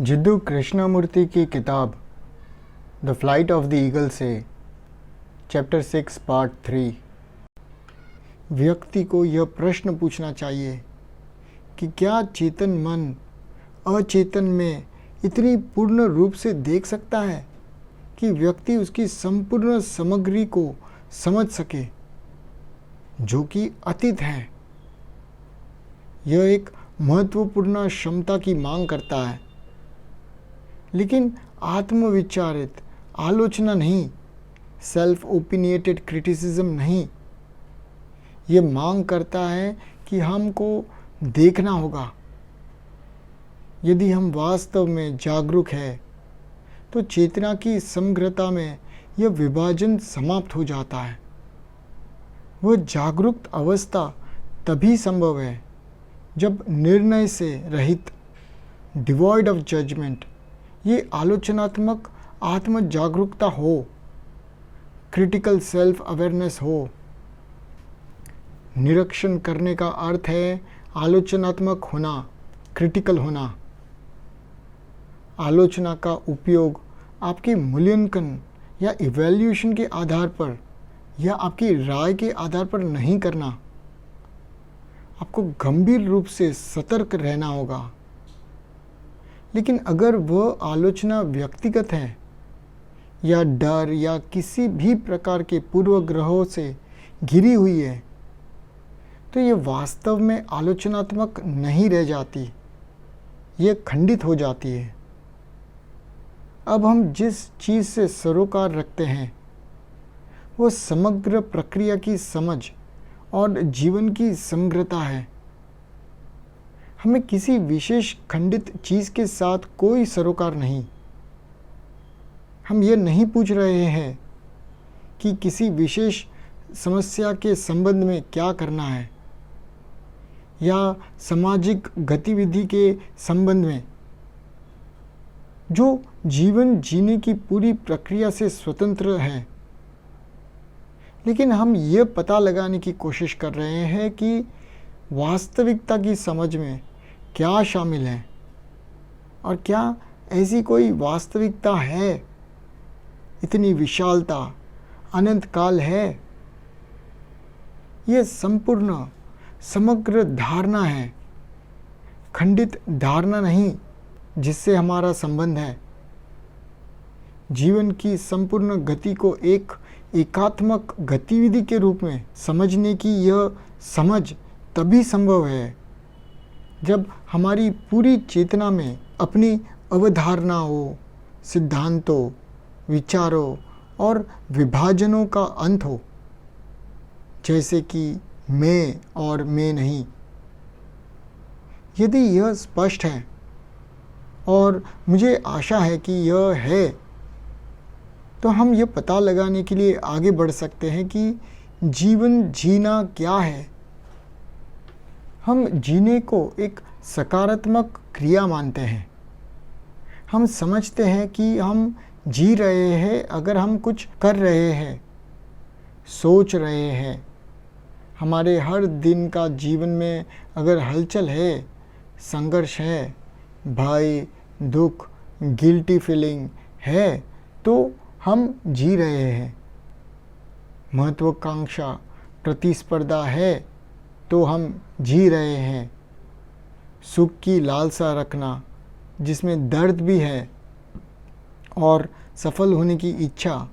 जिद्दू कृष्णमूर्ति की किताब the flight of the eagle से चैप्टर 6 पार्ट 3 व्यक्ति को यह प्रश्न पूछना चाहिए कि क्या चेतन मन अचेतन में इतनी पूर्ण रूप से देख सकता है कि व्यक्ति उसकी संपूर्ण सामग्री को समझ सके, जो कि अतीत है। यह एक महत्वपूर्ण क्षमता की मांग करता है, लेकिन आत्मविचारित आलोचना नहीं, सेल्फ ओपिनिएटेड क्रिटिसिज्म नहीं। ये मांग करता है कि हमको देखना होगा। यदि हम वास्तव में जागरूक हैं, तो चेतना की समग्रता में यह विभाजन समाप्त हो जाता है। वह जागरूक अवस्था तभी संभव है जब निर्णय से रहित, डिवॉइड ऑफ जजमेंट, ये आलोचनात्मक आत्म जागरूकता हो, क्रिटिकल सेल्फ अवेयरनेस हो। निरीक्षण करने का अर्थ है आलोचनात्मक होना, क्रिटिकल होना। आलोचना का उपयोग आपके मूल्यांकन या इवैल्यूएशन के आधार पर या आपकी राय के आधार पर नहीं करना। आपको गंभीर रूप से सतर्क रहना होगा। लेकिन अगर वह आलोचना व्यक्तिगत है या डर या किसी भी प्रकार के पूर्वग्रहों से घिरी हुई है, तो ये वास्तव में आलोचनात्मक नहीं रह जाती, ये खंडित हो जाती है। अब हम जिस चीज़ से सरोकार रखते हैं वो समग्र प्रक्रिया की समझ और जीवन की समग्रता है। हमें किसी विशेष खंडित चीज़ के साथ कोई सरोकार नहीं। हम ये नहीं पूछ रहे हैं कि किसी विशेष समस्या के संबंध में क्या करना है या सामाजिक गतिविधि के संबंध में, जो जीवन जीने की पूरी प्रक्रिया से स्वतंत्र है। लेकिन हम ये पता लगाने की कोशिश कर रहे हैं कि वास्तविकता की समझ में क्या शामिल है और क्या ऐसी कोई वास्तविकता है, इतनी विशालता, अनंत काल है। यह संपूर्ण समग्र धारणा है, खंडित धारणा नहीं जिससे हमारा संबंध है। जीवन की संपूर्ण गति को एक एकात्मक गतिविधि के रूप में समझने की यह समझ तभी संभव है जब हमारी पूरी चेतना में अपनी अवधारणाओं, सिद्धांतों, विचारों और विभाजनों का अंत हो, जैसे कि मैं और मैं नहीं। यदि यह स्पष्ट है, और मुझे आशा है कि यह है, तो हम यह पता लगाने के लिए आगे बढ़ सकते हैं कि जीवन जीना क्या है। हम जीने को एक सकारात्मक क्रिया मानते हैं। हम समझते हैं कि हम जी रहे हैं अगर हम कुछ कर रहे हैं, सोच रहे हैं। हमारे हर दिन का जीवन में अगर हलचल है, संघर्ष है, भय, दुख, गिल्टी फीलिंग है, तो हम जी रहे हैं। महत्वाकांक्षा, प्रतिस्पर्धा है, तो हम जी रहे हैं। सुख की लालसा रखना, जिसमें दर्द भी है, और सफल होने की इच्छा,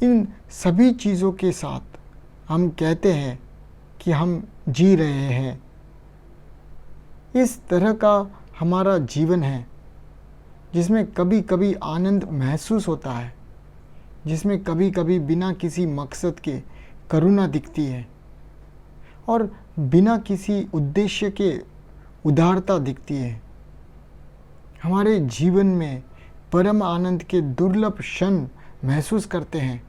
इन सभी चीज़ों के साथ हम कहते हैं कि हम जी रहे हैं। इस तरह का हमारा जीवन है, जिसमें कभी कभी आनंद महसूस होता है, जिसमें कभी कभी बिना किसी मकसद के करुणा दिखती है और बिना किसी उद्देश्य के उदारता दिखती है। हमारे जीवन में परम आनंद के दुर्लभ क्षण महसूस करते हैं।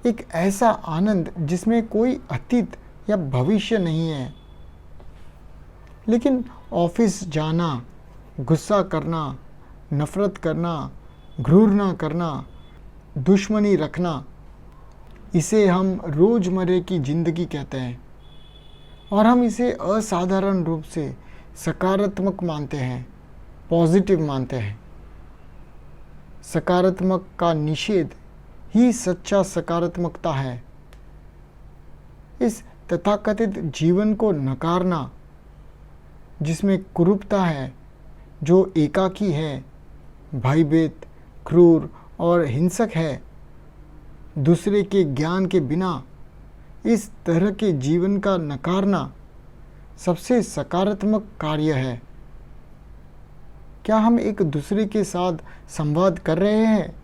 एक ऐसा आनंद जिसमें कोई अतीत या भविष्य नहीं है। लेकिन ऑफिस जाना, गुस्सा करना, नफरत करना, घृणा करना, दुश्मनी रखना, इसे हम रोज़मर्रा की ज़िंदगी कहते हैं और हम इसे असाधारण रूप से सकारात्मक मानते हैं। पॉजिटिव मानते हैं। सकारात्मक का निषेध ही सच्चा सकारात्मकता है। इस तथाकथित जीवन को नकारना, जिसमें कुरूपता है, जो एकाकी है, भयभीत, क्रूर और हिंसक है, दूसरे के ज्ञान के बिना, इस तरह के जीवन का नकारना सबसे सकारात्मक कार्य है। क्या हम एक दूसरे के साथ संवाद कर रहे हैं